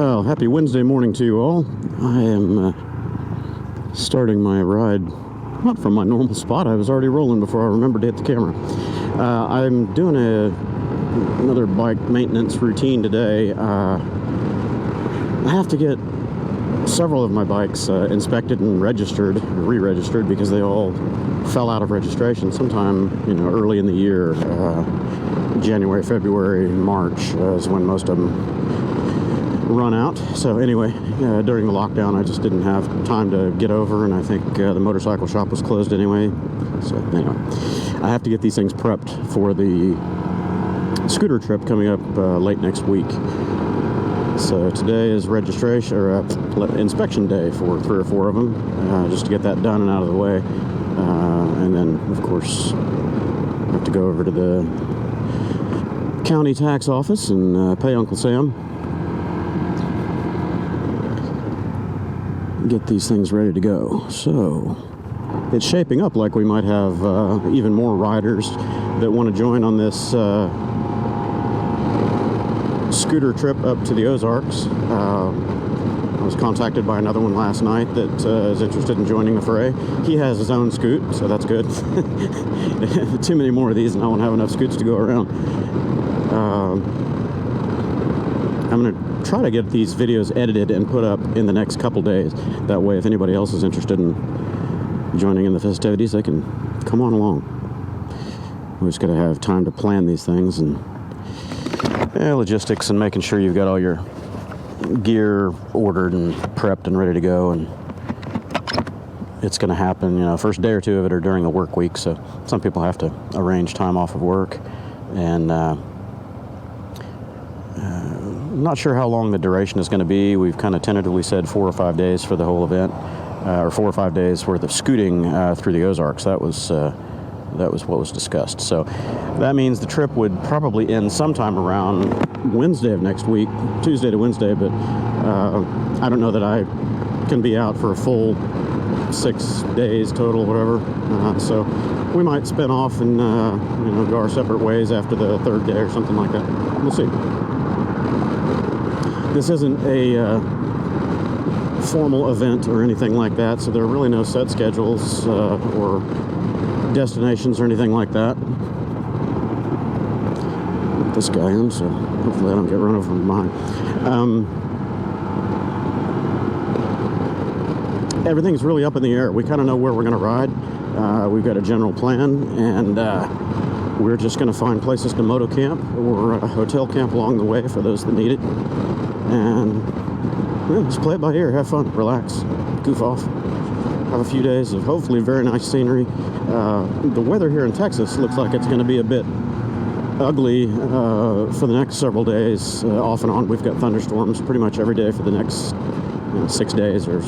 Well, happy Wednesday morning to you all. I am starting my ride, not from my normal spot. I was already rolling before I remembered to hit the camera. I'm doing another bike maintenance routine today. I have to get several of my bikes inspected and registered, re-registered, because they all fell out of registration sometime, early in the year. January, February, March is when most of them run out. So anyway, during the lockdown I just didn't have time to get over, and I think the motorcycle shop was closed anyway. So anyway, I have to get these things prepped for the scooter trip coming up late next week. So today is registration or inspection day for 3 or 4 of them, just to get that done and out of the way, and then of course I have to go over to the county tax office and pay Uncle Sam. Get these things ready to go. So it's shaping up like we might have even more riders that want to join on this scooter trip up to the Ozarks. I was contacted by another one last night that is interested in joining the fray. He has his own scoot, so that's good. Too many more of these and I won't have enough scoots to go around. I'm going to try to get these videos edited and put up in the next couple days. That way, if anybody else is interested in joining in the festivities, they can come on along. We just got to have time to plan these things and logistics and making sure you've got all your gear ordered and prepped and ready to go. And it's going to happen, first day or two of it are during the work week, so some people have to arrange time off of work. And not sure how long the duration is going to be. We've kind of tentatively said 4 or 5 days for the whole event, or 4 or 5 days worth of scooting through the Ozarks. That was what was discussed. So that means the trip would probably end sometime around Wednesday of next week, Tuesday to Wednesday. But I don't know that I can be out for a full 6 days total, whatever. So we might spin off and go our separate ways after the 3rd day or something like that. We'll see. This isn't a formal event or anything like that, so there are really no set schedules or destinations or anything like that. This guy in, so hopefully I don't get run over from behind. Everything's really up in the air. We kind of know where we're going to ride. We've got a general plan, and we're just going to find places to moto camp or hotel camp along the way for those that need it. And just play it by ear, have fun, relax, goof off, have a few days of hopefully very nice scenery. The weather here in Texas looks like it's going to be a bit ugly for the next several days, off and on. We've got thunderstorms pretty much every day for the next 6 days or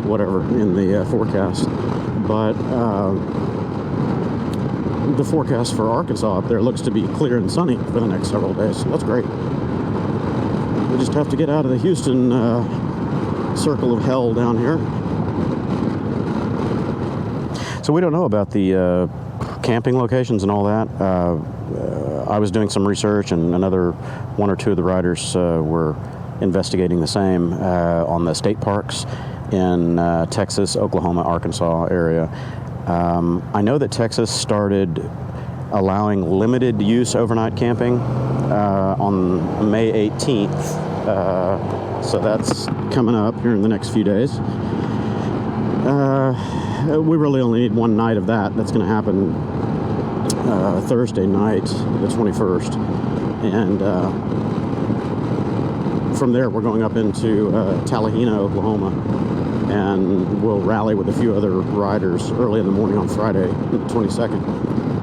whatever in the forecast. But the forecast for Arkansas up there looks to be clear and sunny for the next several days, so that's great. We just have to get out of the Houston circle of hell down here. So we don't know about the camping locations and all that. I was doing some research, and another 1 or 2 of the riders were investigating the same on the state parks in Texas, Oklahoma, Arkansas area. I know that Texas started allowing limited use overnight camping on May 18th. So that's coming up here in the next few days. We really only need 1 night of that. That's going to happen Thursday night, the 21st. And from there, we're going up into Tallahena, Oklahoma. And we'll rally with a few other riders early in the morning on Friday, the 22nd.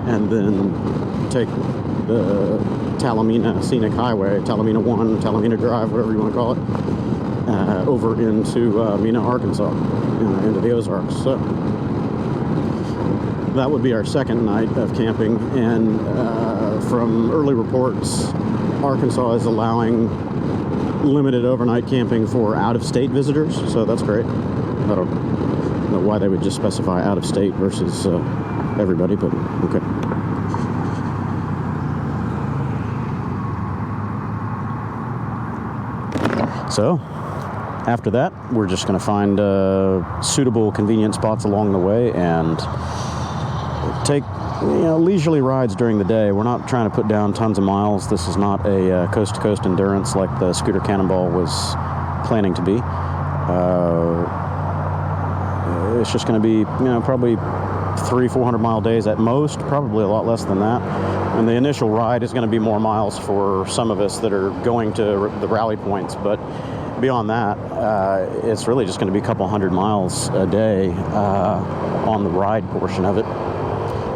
And then take the Talamina Scenic Highway, Talamina 1, Talamina Drive, whatever you want to call it, over into Mena, Arkansas, into the Ozarks. So that would be our 2nd night of camping. And from early reports, Arkansas is allowing limited overnight camping for out-of-state visitors, so that's great. I don't know why they would just specify out-of-state versus everybody, but okay. So after that, we're just going to find suitable, convenient spots along the way and take leisurely rides during the day. We're not trying to put down tons of miles. This is not a coast-to-coast endurance like the Scooter Cannonball was planning to be. It's just going to be, probably 300-400 mile days at most, probably a lot less than that. And the initial ride is going to be more miles for some of us that are going to the rally points, but beyond that, it's really just going to be a couple hundred miles a day on the ride portion of it.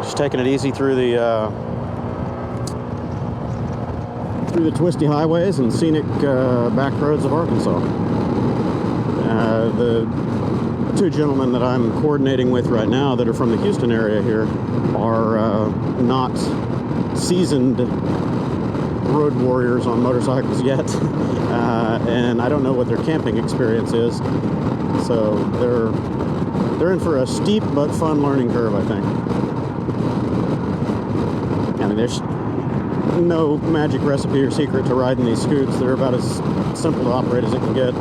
Just taking it easy through the twisty highways and scenic back roads of Arkansas. The two gentlemen that I'm coordinating with right now that are from the Houston area here are not seasoned road warriors on motorcycles yet, and I don't know what their camping experience is, so they're in for a steep but fun learning curve, I think. I mean, there's no magic recipe or secret to riding these scoots. They're about as simple to operate as it can get.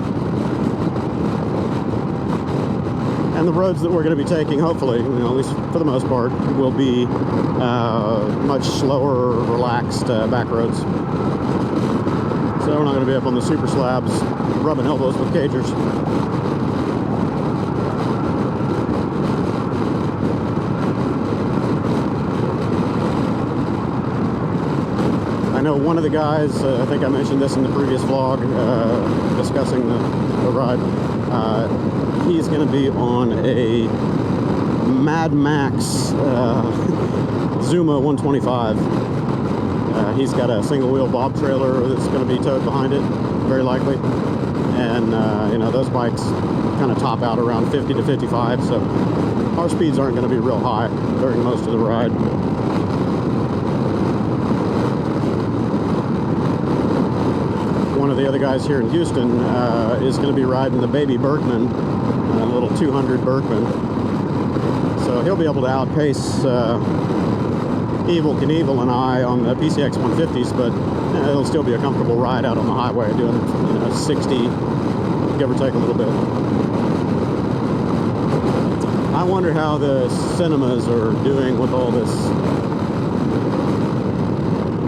And the roads that we're going to be taking, hopefully, at least for the most part, will be much slower, relaxed back roads. So we're not going to be up on the super slabs, rubbing elbows with cagers. I know one of the guys, I think I mentioned this in the previous vlog, discussing the ride. He's going to be on a Mad Max zūmo 125. He's got a single wheel bob trailer that's going to be towed behind it, very likely. And those bikes kind of top out around 50 to 55, so our speeds aren't going to be real high during most of the ride. One of the other guys here in Houston is going to be riding the baby Berkman, a little 200 Berkman. So he'll be able to outpace Evel Knievel and I on the PCX150's, but it'll still be a comfortable ride out on the highway, doing 60, give or take a little bit. I wonder how the cinemas are doing with all this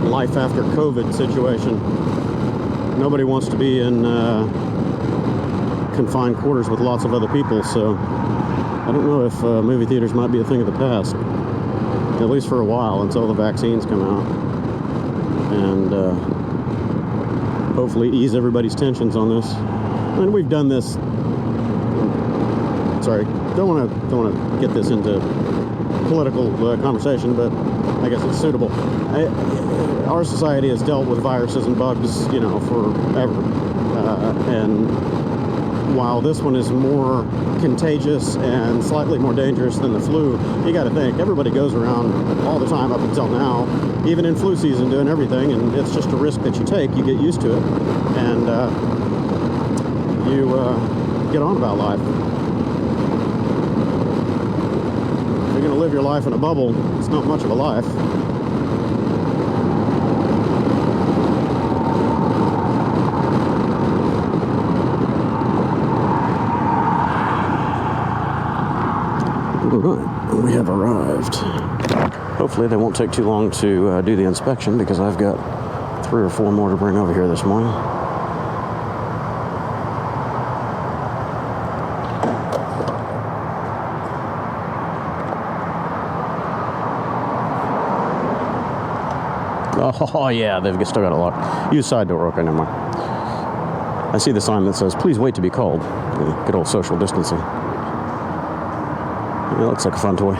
life after COVID situation. Nobody wants to be in confined quarters with lots of other people, so I don't know if movie theaters might be a thing of the past, at least for a while, until the vaccines come out, and hopefully ease everybody's tensions on this. And we've done this. Sorry, don't want to get this into political conversation, but I guess it's suitable. Our society has dealt with viruses and bugs, forever. And while this one is more contagious and slightly more dangerous than the flu, you got to think, everybody goes around all the time up until now, even in flu season, doing everything, and it's just a risk that you take. You get used to it, and you get on about life. If you're going to live your life in a bubble, it's not much of a life. Alright, we have arrived. Hopefully they won't take too long to do the inspection, because I've got 3 or 4 more to bring over here this morning. Oh yeah, they've still got a lock. Use side door. Okay, never mind. I see the sign that says, "Please wait to be called." Good old social distancing. It looks like a fun toy.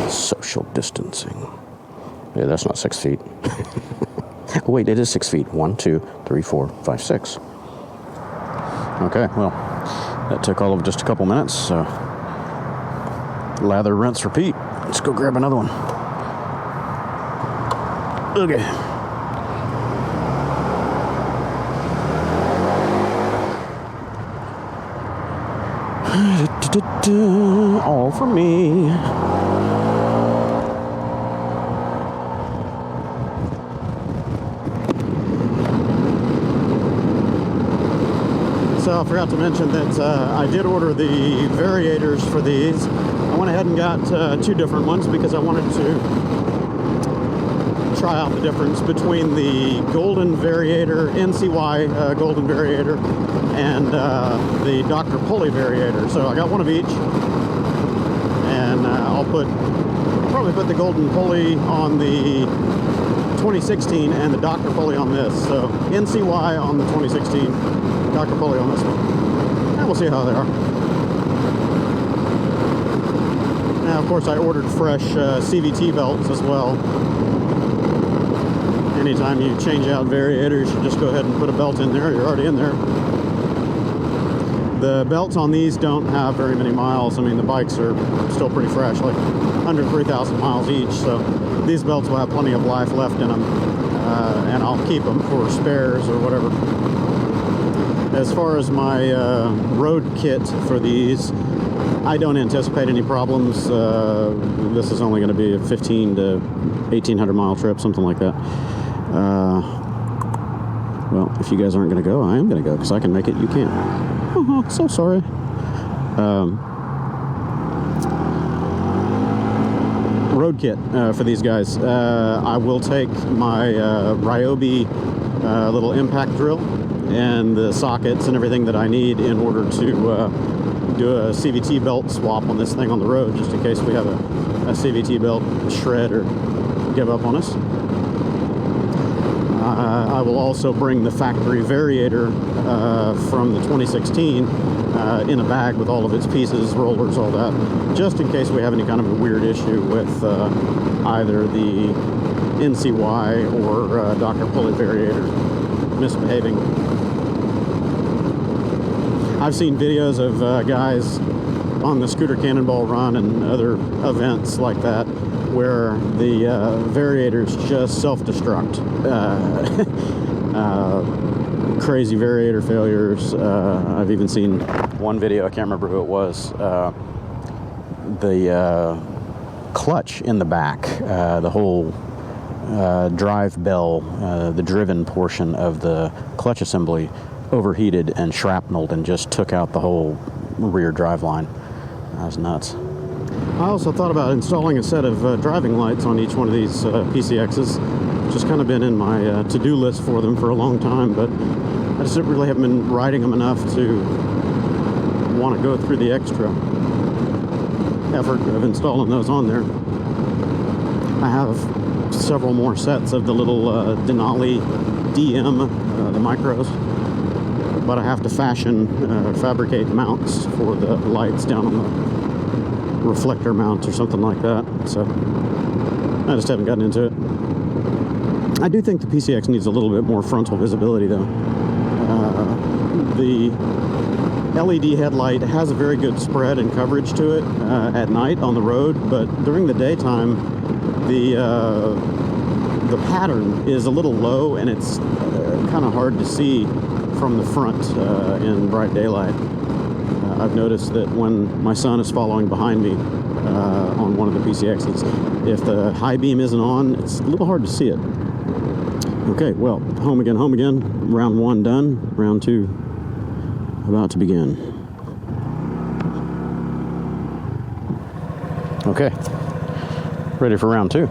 Social distancing. Yeah, that's not 6 feet. Oh, wait, it is 6 feet. 1, 2, 3, 4, 5, 6. Okay, well, that took all of just a couple minutes, so lather, rinse, repeat. Let's go grab another one. Okay. All for me. So I forgot to mention that I did order the variators for these. I went ahead and got 2 different ones because I wanted to try out the difference between the golden variator, NCY golden variator, and the Dr.Pulley variator. So I got one of each, and I'll probably put the golden pulley on the 2016 and the Dr.Pulley on this. So NCY on the 2016, Dr.Pulley on this one. And we'll see how they are. Now, of course, I ordered fresh CVT belts as well. Anytime you change out variators, you just go ahead and put a belt in there. You're already in there. The belts on these don't have very many miles. I mean, the bikes are still pretty fresh, like under 3,000 miles each. So these belts will have plenty of life left in them, and I'll keep them for spares or whatever. As far as my road kit for these, I don't anticipate any problems. This is only going to be a 15 to 1,800 mile trip, something like that. Well, if you guys aren't going to go, I am going to go, because I can make it, you can't. Oh, so sorry. Road kit for these guys. I will take my Ryobi little impact drill and the sockets and everything that I need in order to do a CVT belt swap on this thing on the road, just in case we have a CVT belt shred or give up on us. I will also bring the factory variator from the 2016 in a bag with all of its pieces, rollers, all that, just in case we have any kind of a weird issue with either the NCY or Dr.Pulley variator misbehaving. I've seen videos of guys on the Scooter Cannonball Run and other events like that where the variators just self-destruct. Crazy variator failures. I've even seen one video, I can't remember who it was, the clutch in the back, the whole drive bell, the driven portion of the clutch assembly overheated and shrapneled and just took out the whole rear drive line. That was nuts. I also thought about installing a set of driving lights on each one of these PCXs. Just kind of been in my to-do list for them for a long time, but I just really haven't been riding them enough to want to go through the extra effort of installing those on there. I have several more sets of the little Denali DM, the micros, but I have to fabricate mounts for the lights down on the reflector mounts or something like that, so I just haven't gotten into it. I do think the PCX needs a little bit more frontal visibility though. The LED headlight has a very good spread and coverage to it at night on the road, but during the daytime the pattern is a little low and it's kind of hard to see from the front in bright daylight. I've noticed that when my son is following behind me on one of the PCXs, if the high beam isn't on, it's a little hard to see it. Okay, well, home again, home again. Round 1 done. Round 2 about to begin. Okay, ready for round 2.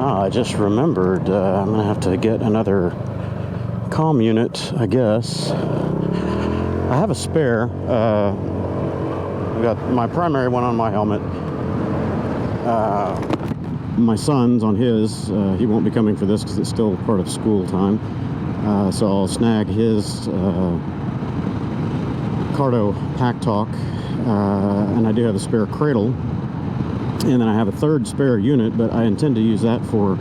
I just remembered I'm going to have to get another comm unit, I guess. I have a spare. I got my primary one on my helmet. My son's on his. He won't be coming for this because it's still part of school time. So I'll snag his Cardo Pack Talk. And I do have a spare cradle. And then I have a third spare unit, but I intend to use that for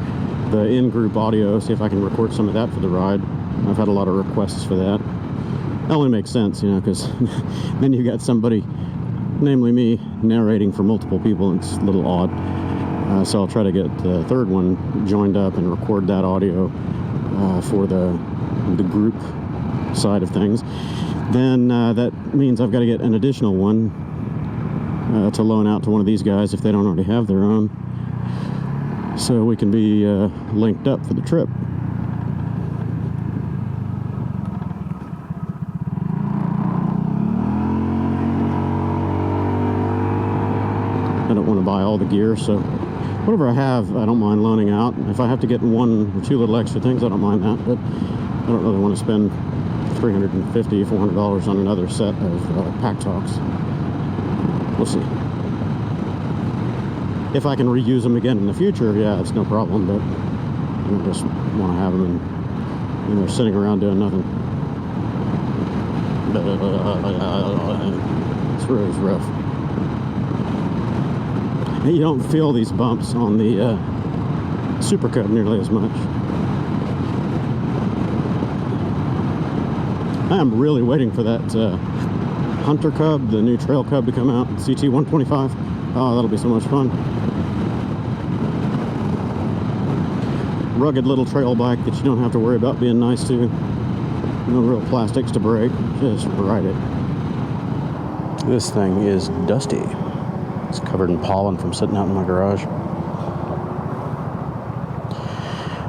the in-group audio, see if I can record some of that for the ride. I've had a lot of requests for that. That only makes sense, you know, because then you got somebody, namely me, narrating for multiple people, and it's a little odd. So I'll try to get the third one joined up and record that audio for the group side of things. Then that means I've got to get an additional one to loan out to one of these guys if they don't already have their own, so we can be linked up for the trip. all the gear, so whatever I have, I don't mind loaning out. If I have to get 1 or 2 little extra things, I don't mind that, but I don't really want to spend $350, $400 on another set of pack talks. We'll see. If I can reuse them again in the future, yeah, it's no problem, but I don't just want to have them and they're sitting around doing nothing. It's really rough. You don't feel these bumps on the Super Cub nearly as much. I am really waiting for that Hunter Cub, the new Trail Cub, to come out, CT125. Oh, that'll be so much fun. Rugged little trail bike that you don't have to worry about being nice to. No real plastics to break, just ride it. This thing is dusty. It's covered in pollen from sitting out in my garage.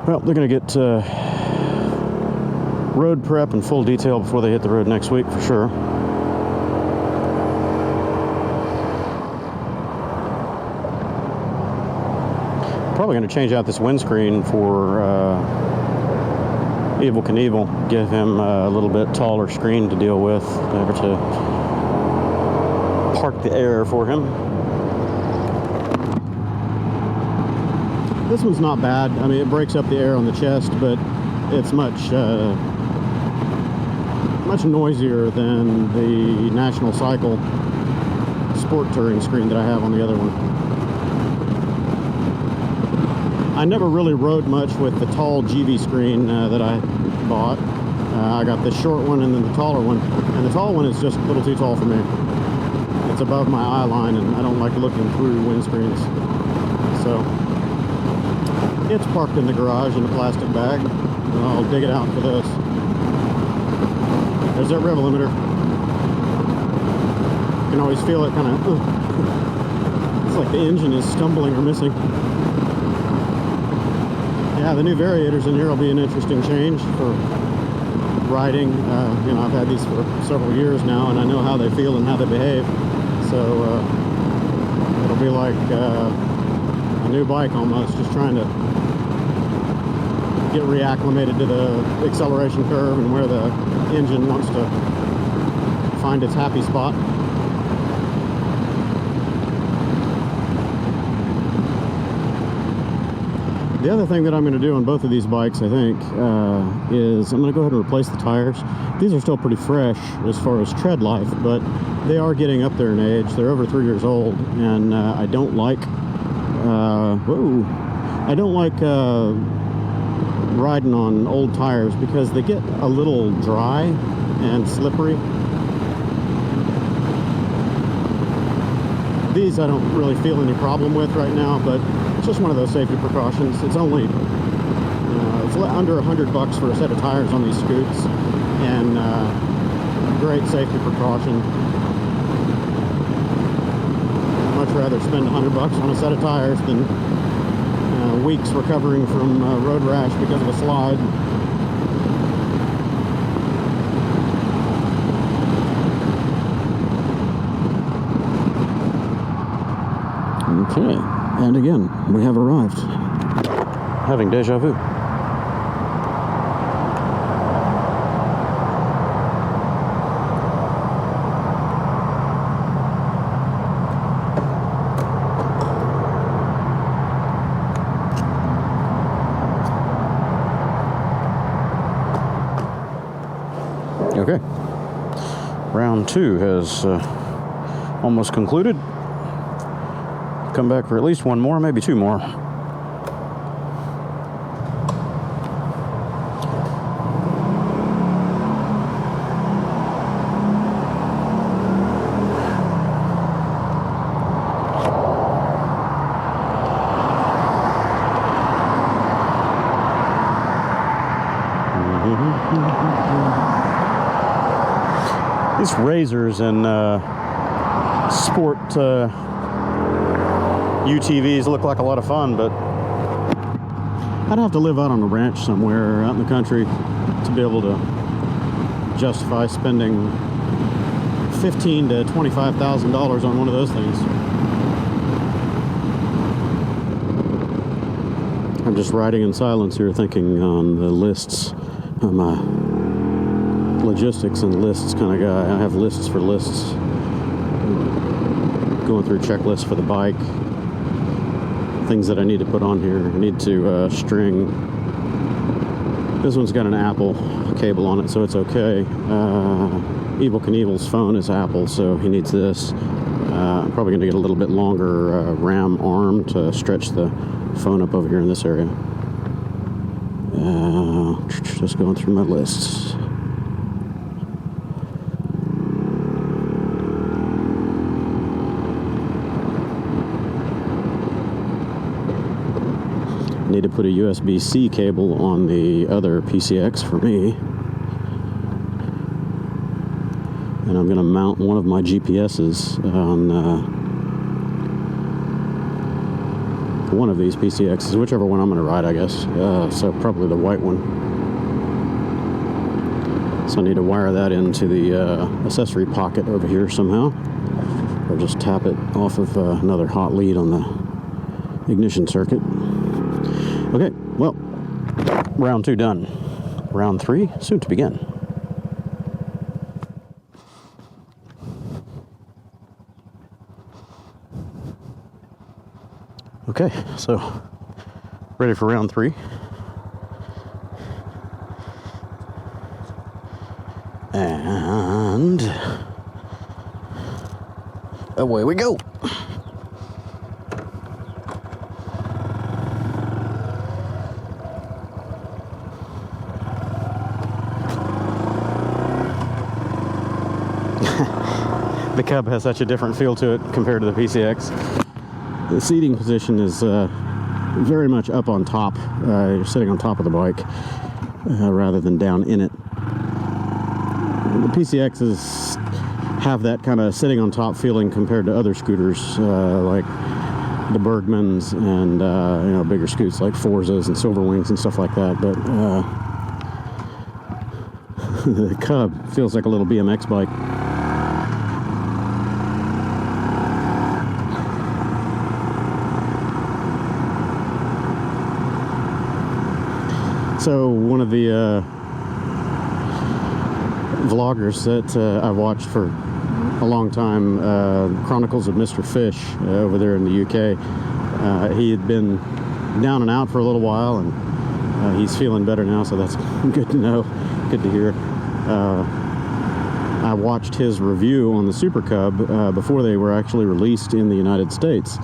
Well, they're going to get road prep in full detail before they hit the road next week for sure. Probably going to change out this windscreen for Evel Knievel. Give him a little bit taller screen to deal with, able to park the air for him. This one's not bad. I mean, it breaks up the air on the chest, but it's much noisier than the National Cycle sport touring screen that I have on the other one. I never really rode much with the tall GV screen that I bought. I got the short one and then the taller one, and the tall one is just a little too tall for me. It's above my eye line, and I don't like looking through windscreens. So it's parked in the garage in a plastic bag. I'll dig it out for this. There's that rev-limiter. You can always feel it kind of, it's like the engine is stumbling or missing. Yeah, the new variators in here will be an interesting change for riding. You know, I've had these for several years now, and I know how they feel and how they behave. So it'll be like a new bike almost, just trying to get reacclimated to the acceleration curve and where the engine wants to find its happy spot. The other thing that I'm going to do on both of these bikes, I think, is I'm going to go ahead and replace the tires. These are still pretty fresh as far as tread life, but they are getting up there in age. They're over 3 years old, and I don't like riding on old tires because they get a little dry and slippery. These I don't really feel any problem with right now, but it's just one of those safety precautions. It's only it's under $100 for a set of tires on these scoots, and great safety precaution. I'd much rather spend $100 on a set of tires than weeks recovering from road rash because of a slide. Okay, and again, we have arrived. Having deja vu. Okay, round 2 has almost concluded. Come back for at least one more, maybe 2 more. These razors and sport UTVs look like a lot of fun, but I'd have to live out on a ranch somewhere out in the country to be able to justify spending $15,000 to $25,000 on one of those things. I'm just riding in silence here, thinking on the lists. I'm a logistics and lists kind of guy. I have lists for lists. Going through checklists for the bike. Things that I need to put on here. I need to string. This one's got an Apple cable on it, so it's okay. Evil Knievel's phone is Apple, so he needs this. I'm probably going to get a little bit longer RAM arm to stretch the phone up over here in this area. Just going through my lists. Need to put a USB-C cable on the other PCX for me. And I'm going to mount one of my GPS's on one of these PCXs, whichever one I'm going to ride, I guess. So probably the white one. So I need to wire that into the accessory pocket over here somehow. Or just tap it off of another hot lead on the ignition circuit. Okay, well, round 2 done. Round 3 soon to begin. Okay, so ready for round 3. And away we go. The Cub has such a different feel to it compared to the PCX. The seating position is very much up on top. You're sitting on top of the bike rather than down in it. The PCXs have that kind of sitting on top feeling compared to other scooters like the Bergmans and you know, bigger scoots like Forzas and Silverwings and stuff like that. But the Cub feels like a little BMX bike. So one of the vloggers that I've watched for a long time, Chronicles of Mr. Fish over there in the UK, he had been down and out for a little while, and he's feeling better now, so that's good to know, good to hear. I watched his review on the Super Cub before they were actually released in the United States,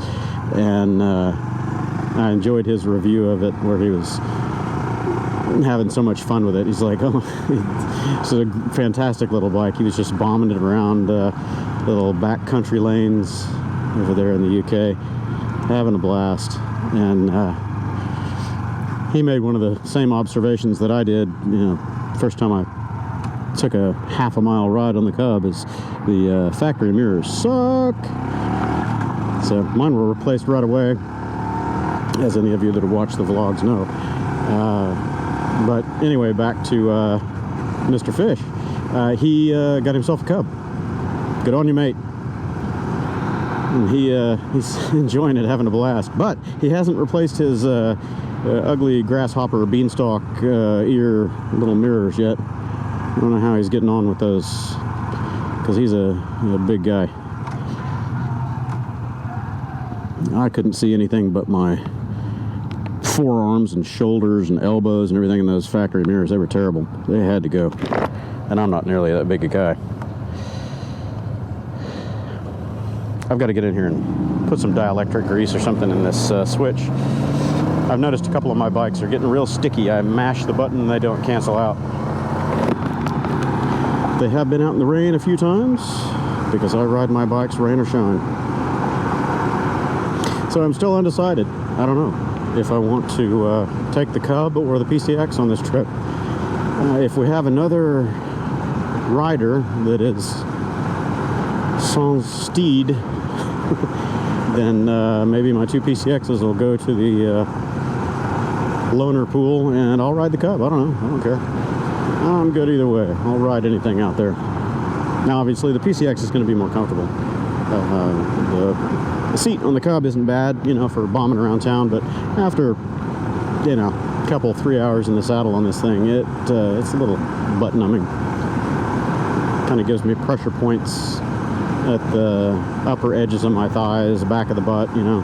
and I enjoyed his review of it where he was having so much fun with it. He's like, oh, it's a fantastic little bike. He was just bombing it around little backcountry lanes over there in the UK, having a blast. And he made one of the same observations that I did, you know, first time I took a half a mile ride on the Cub, is the factory mirrors suck. So mine were replaced right away, as any of you that have watched the vlogs know. But anyway, back to Mr. Fish. He got himself a Cub. Good on you, mate. And he's enjoying it, having a blast. But he hasn't replaced his ugly grasshopper beanstalk ear little mirrors yet. I don't know how he's getting on with those, because he's a big guy. I couldn't see anything but my forearms and shoulders and elbows and everything in those factory mirrors. They were terrible. They had to go. And I'm not nearly that big a guy. I've got to get in here and put some dielectric grease or something in this switch. I've noticed a couple of my bikes are getting real sticky. I mash the button and they don't cancel out. They have been out in the rain a few times because I ride my bikes rain or shine. So I'm still undecided. I don't know if I want to take the Cub or the PCX on this trip. If we have another rider that is sans steed, then maybe my 2 PCXs will go to the loaner pool and I'll ride the Cub. I don't know. I don't care. I'm good either way. I'll ride anything out there. Now, obviously, the PCX is going to be more comfortable. The seat on the Cub isn't bad, you know, for bombing around town, but after you know, couple 3 hours in the saddle on this thing, it's a little butt numbing. Kind of gives me pressure points at the upper edges of my thighs, the back of the butt, you know.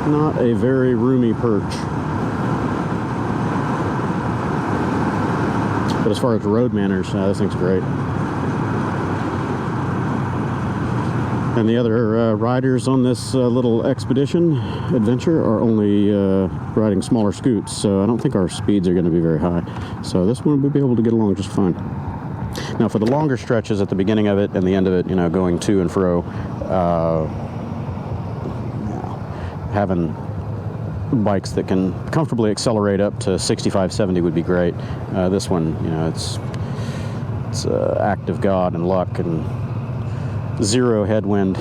Not a very roomy perch. But as far as road manners, this thing's great. And the other riders on this little expedition adventure are only riding smaller scoots, so I don't think our speeds are going to be very high. So this one we'll be able to get along just fine. Now for the longer stretches at the beginning of it and the end of it, you know, going to and fro, having bikes that can comfortably accelerate up to 65, 70 would be great. This one, you know, it's act of God and luck and zero headwind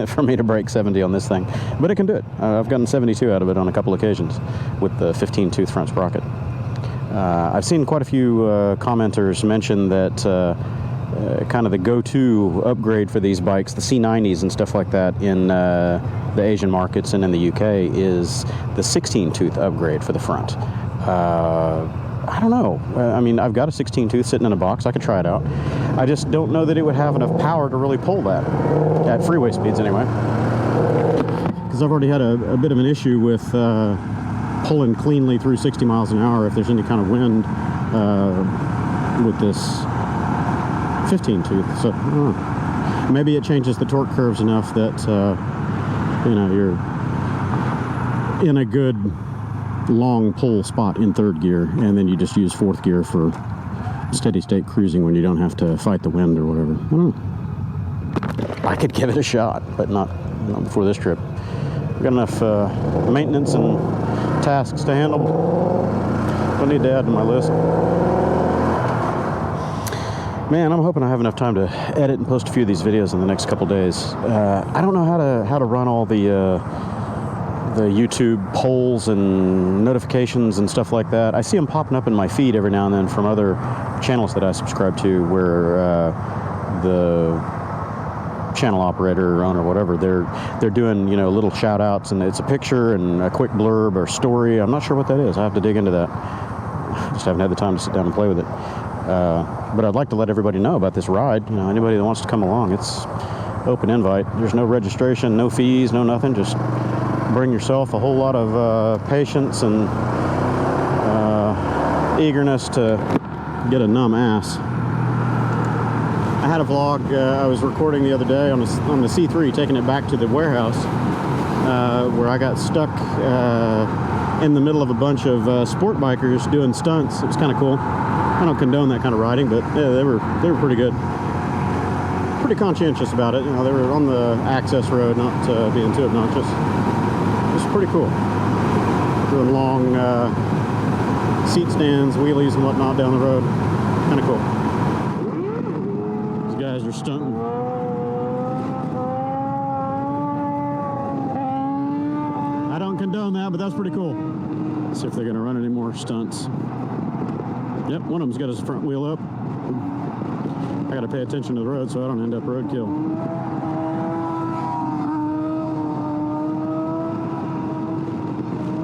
for me to break 70 on this thing, but it can do it. I've gotten 72 out of it on a couple occasions with the 15-tooth front sprocket. I've seen quite a few commenters mention that kind of the go-to upgrade for these bikes, the C90s and stuff like that in the Asian markets and in the UK, is the 16-tooth upgrade for the front. I don't know. I mean, I've got a 16-tooth sitting in a box. I could try it out. I just don't know that it would have enough power to really pull that, at freeway speeds anyway. Because I've already had a bit of an issue with pulling cleanly through 60 miles an hour if there's any kind of wind with this 15-tooth. So, I don't know. Maybe it changes the torque curves enough that, you know, you're in a good long pull spot in third gear, and then you just use fourth gear for steady state cruising when you don't have to fight the wind or whatever. I don't know. I could give it a shot, but not before this trip. We've got enough maintenance and tasks to handle. Don't need to add to my list. Man, I'm hoping I have enough time to edit and post a few of these videos in the next couple days. I don't know how to run all the YouTube polls and notifications and stuff like that. I see them popping up in my feed every now and then from other channels that I subscribe to, where the channel operator or owner, whatever, they're doing, you know, little shout outs, and it's a picture and a quick blurb or story. I'm not sure what that is. I have to dig into that. Just haven't had the time to sit down and play with it. But I'd like to let everybody know about this ride. You know, anybody that wants to come along, it's open invite. There's no registration, no fees, no nothing. Just bring yourself, a whole lot of patience and eagerness to get a numb ass. I had a vlog I was recording the other day on the C3, taking it back to the warehouse, where I got stuck in the middle of a bunch of sport bikers doing stunts. It was kind of cool. I don't condone that kind of riding, but yeah, they were pretty good. Pretty conscientious about it. You know, they were on the access road, not being too obnoxious. It's pretty cool. Doing long seat stands, wheelies and whatnot down the road. Kind of cool. These guys are stunting. I don't condone that, but that's pretty cool. Let's see if they're going to run any more stunts. Yep, one of them's got his front wheel up. I got to pay attention to the road so I don't end up roadkill.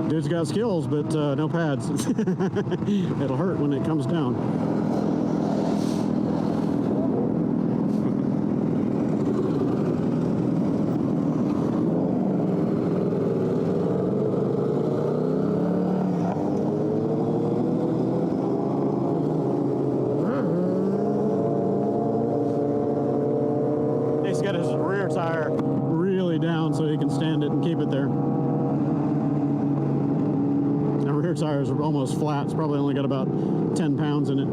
Dude's got skills, but no pads. It'll hurt when it comes down. He's got his rear tire really down so he can stand it and keep it there. The rear tires are almost flat. It's probably only got about 10 pounds in it.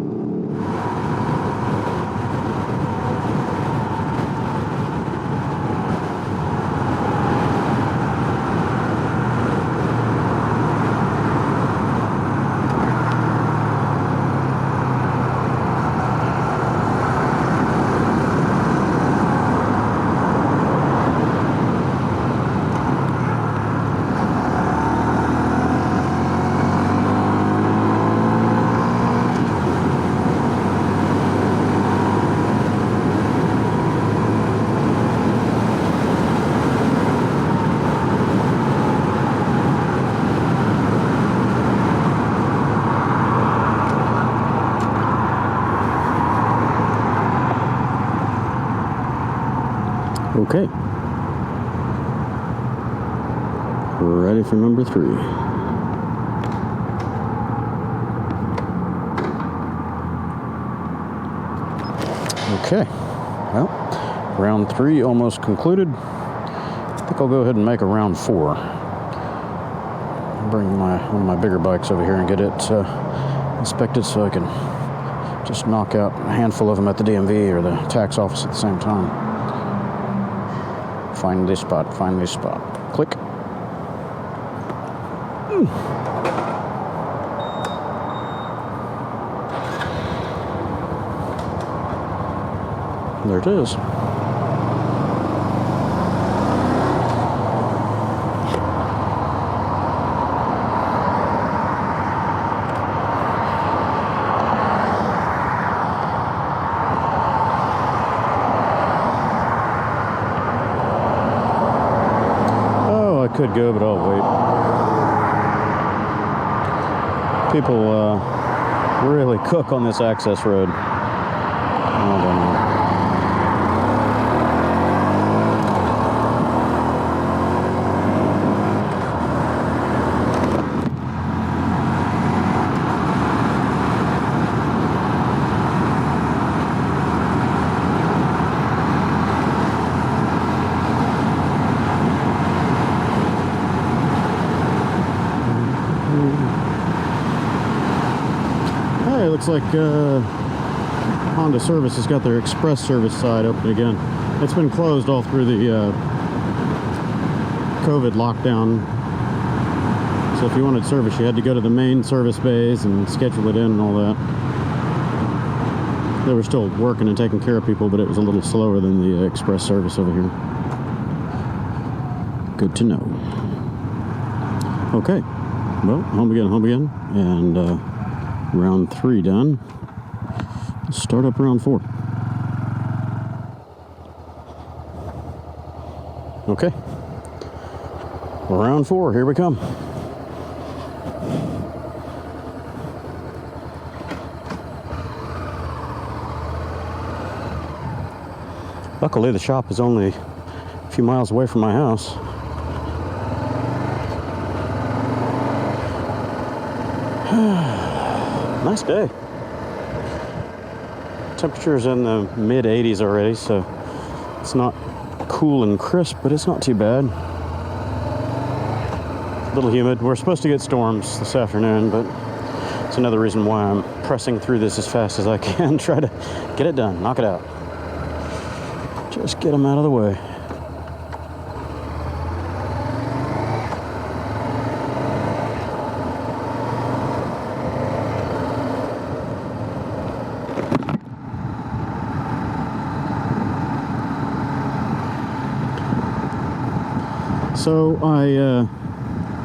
Okay. Ready for number 3. Okay. Well, round 3 almost concluded. I think I'll go ahead and make a round 4. Bring one of my bigger bikes over here and get it inspected so I can just knock out a handful of them at the DMV or the tax office at the same time. Find this spot, find this spot. Click. There it is. Could go, but I'll wait. People really cook on this access road. I don't know. Looks like Honda Service has got their express service side open again. It's been closed all through the COVID lockdown. So if you wanted service, you had to go to the main service bays and schedule it in and all that. They were still working and taking care of people, but it was a little slower than the express service over here. Good to know. Okay, well, home again, and round 3 done. Let's start up round 4. Okay. Round 4, here we come. Luckily, the shop is only a few miles away from my house. Nice day. Temperature's in the mid 80s already, so it's not cool and crisp, but it's not too bad. A little humid. We're supposed to get storms this afternoon, but it's another reason why I'm pressing through this as fast as I can. Try to get it done, knock it out. Just get them out of the way. So I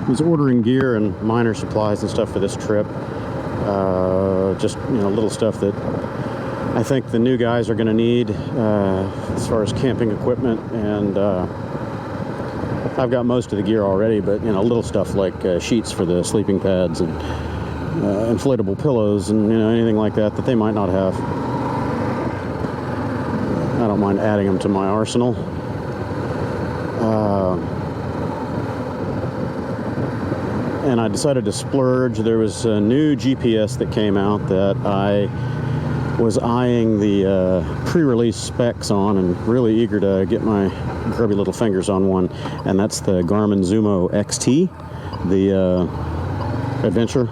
was ordering gear and minor supplies and stuff for this trip. Just, little stuff that I think the new guys are going to need as far as camping equipment. And I've got most of the gear already, but, little stuff like sheets for the sleeping pads and inflatable pillows and, anything like that that they might not have. I don't mind adding them to my arsenal. And I decided to splurge. There was a new GPS that came out that I was eyeing the pre-release specs on and really eager to get my grubby little fingers on one. And that's the Garmin zūmo XT, the adventure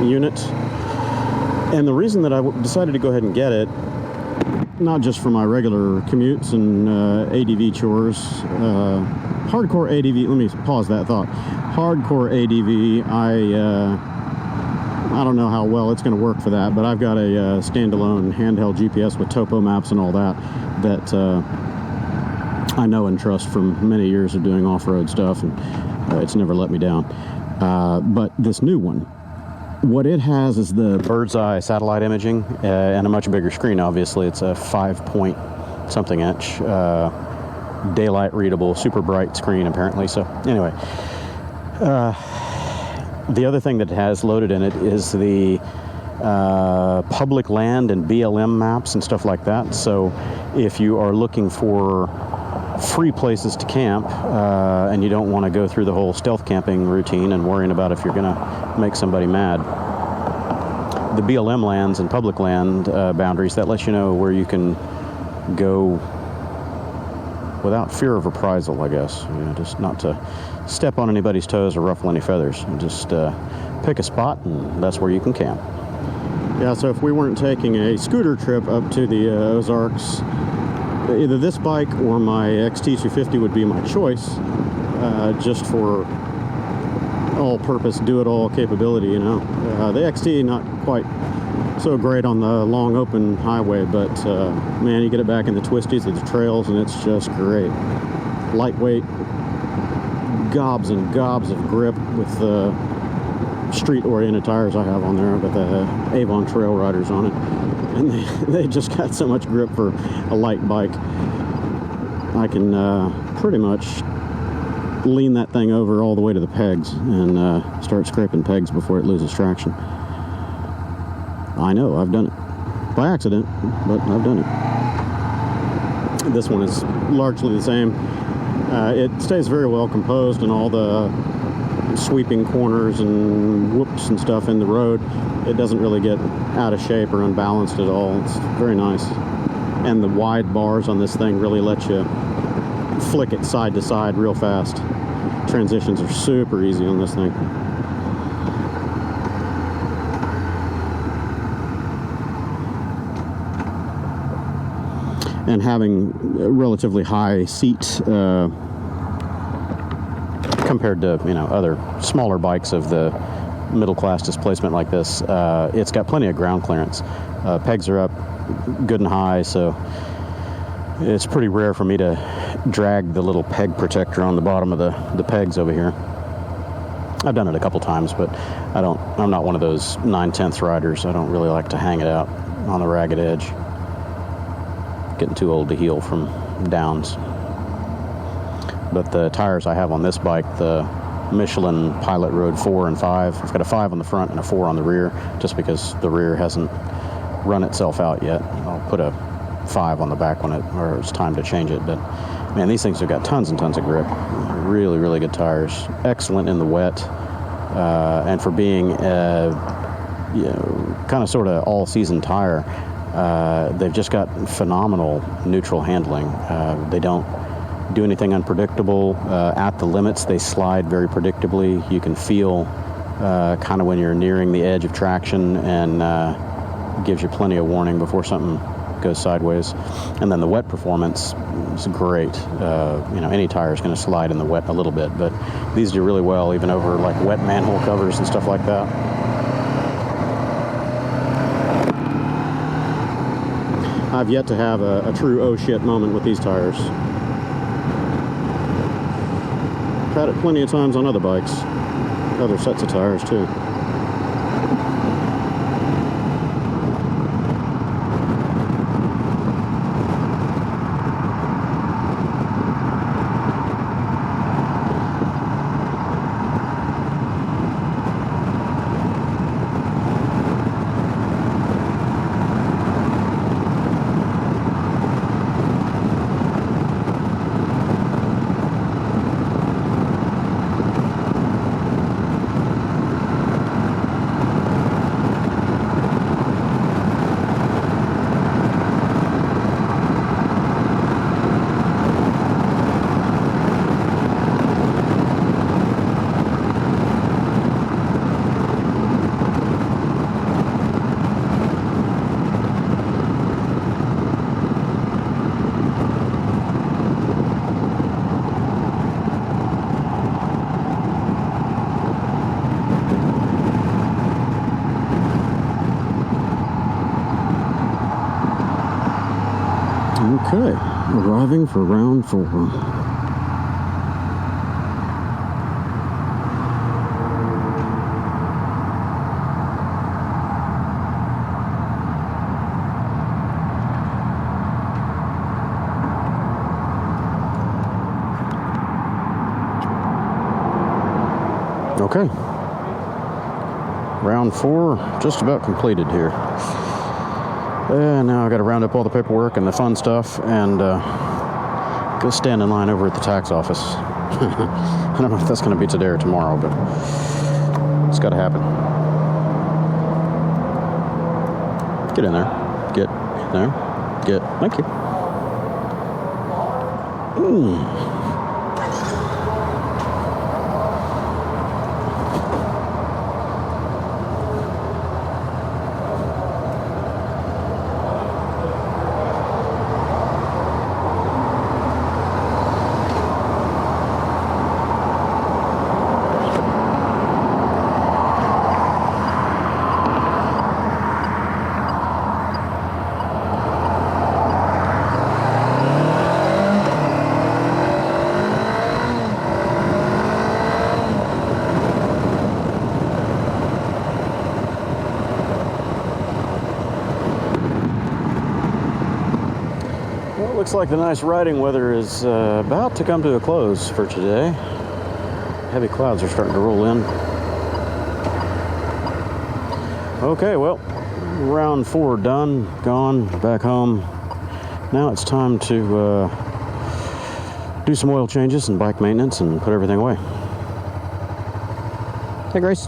unit. And the reason that I decided to go ahead and get it, not just for my regular commutes and ADV chores, hardcore ADV, let me pause that thought. Hardcore ADV, I don't know how well it's going to work for that, but I've got a standalone handheld GPS with topo maps and all that I know and trust from many years of doing off-road stuff, and it's never let me down. But this new one, what it has is the bird's eye satellite imaging and a much bigger screen. Obviously, it's a 5-point-something inch daylight readable, super bright screen apparently. So anyway, the other thing that it has loaded in it is the public land and BLM maps and stuff like that. So if you are looking for free places to camp and you don't want to go through the whole stealth camping routine and worrying about if you're going to make somebody mad. The BLM lands and public land boundaries, that lets you know where you can go without fear of reprisal, I guess. You know, just not to step on anybody's toes or ruffle any feathers. Just pick a spot, and that's where you can camp. Yeah, so if we weren't taking a scooter trip up to the Ozarks, either this bike or my XT250 would be my choice, just for all-purpose, do-it-all capability, you know. The XT, not quite so great on the long open highway, but man, you get it back in the twisties of the trails, and it's just great. Lightweight, gobs and gobs of grip with the street-oriented tires I have on there. I've got the Avon Trail Riders on it, and they just got so much grip for a light bike. I can pretty much lean that thing over all the way to the pegs and start scraping pegs before it loses traction. I know, I've done it by accident, but I've done it. This one is largely the same. It stays very well composed in all the sweeping corners and whoops and stuff in the road. It doesn't really get out of shape or unbalanced at all. It's very nice. And the wide bars on this thing really let you flick it side to side real fast. Transitions are super easy on this thing. And having a relatively high seat compared to, you know, other smaller bikes of the middle class displacement like this, it's got plenty of ground clearance. Pegs are up good and high, so it's pretty rare for me to drag the little peg protector on the bottom of the pegs over here. I've done it a couple times, but I'm not one of those 9/10 riders. I don't really like to hang it out on the ragged edge. Getting too old to heal from downs. But the tires I have on this bike, the Michelin Pilot Road 4 and 5, I've got a 5 on the front and a 4 on the rear, just because the rear hasn't run itself out yet. I'll put a 5 on the back when it's time to change it. But man, these things have got tons and tons of grip. Really, really good tires. Excellent in the wet, and for being you know, kind of sort of all-season tire, they've just got phenomenal neutral handling. They don't do anything unpredictable. At the limits, they slide very predictably. You can feel kind of when you're nearing the edge of traction, and gives you plenty of warning before something goes sideways. And then the wet performance is great. You know, any tire is going to slide in the wet a little bit, but these do really well even over like wet manhole covers and stuff like that. I've yet to have a true oh shit moment with these tires. I've had it plenty of times on other bikes, other sets of tires too. Okay, arriving for round 4. Okay, round 4 just about completed here. Now I got to round up all the paperwork and the fun stuff and go stand in line over at the tax office. I don't know if that's going to be today or tomorrow, but it's got to happen. Get in there. Get in there. Get. Thank you. Looks like the nice riding weather is about to come to a close for today. Heavy clouds are starting to roll in. Okay, well, round 4 done, gone, back home. Now it's time to do some oil changes and bike maintenance and put everything away. Hey, Grace.